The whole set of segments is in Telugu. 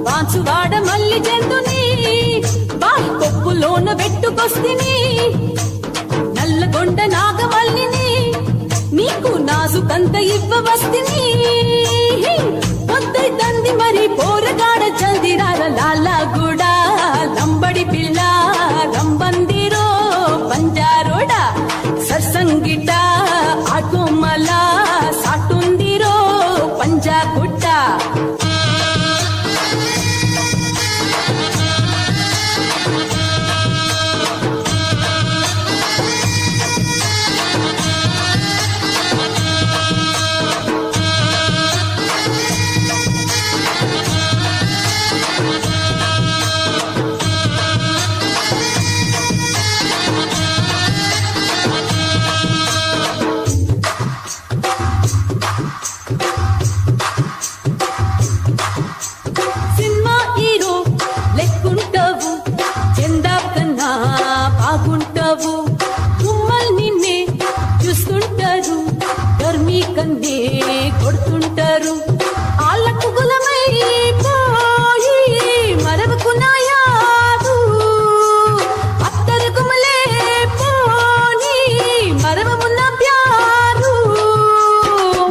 బాన్సువాడ మల్లి జంతుని బాయి కొప్పులోన పెట్టుకొస్తిని నల్లగొండ నాగమల్లిని నీకు నాజుకంత ఇవ్వవస్తిని పొద్దైతంది మరి పోరగాడ చందిరాల లాలాగూడ లంబడి పిల్ల రంబందిరో పంజారోడ సర్సంగిట ఆటోమల సాటుందిరో పంజాగుట్ట బాగుంటావు గుమ్మల్ నిన్నే చూస్తుంటారు గర్మీ కందే కొడుతుంటారు ఆళ్ళకు గులమై పోయి మరవకు నాయాదు అత్తర గుమలే పోని మరవమున్న ప్యారు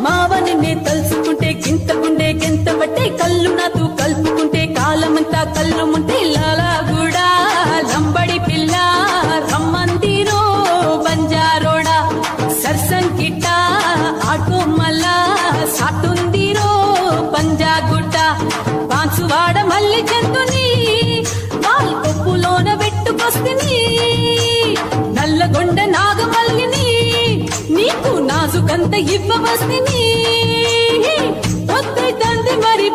మావ నిన్నే తలుసుకుంటే గింతకుండే గెంత బట్టే కళ్ళు నాతో కలుపుకుంటే కాలమంతా కళ్ళు ముంటే లాలాగూడా లంబడి పిల్ల రమ్మందిరో బంజారోడ సర్సంకిట ఆటోమల సాటుందిరో పంజాగుట్ట బాన్సువాడ మల్లి జంతుని బాయి కొప్పులోన పెట్టుకొస్తిని నల్లగొండ నాగమల్లిని నీకు నాజుకంత ఇవ్వవస్తిని పొద్దైతంది మరి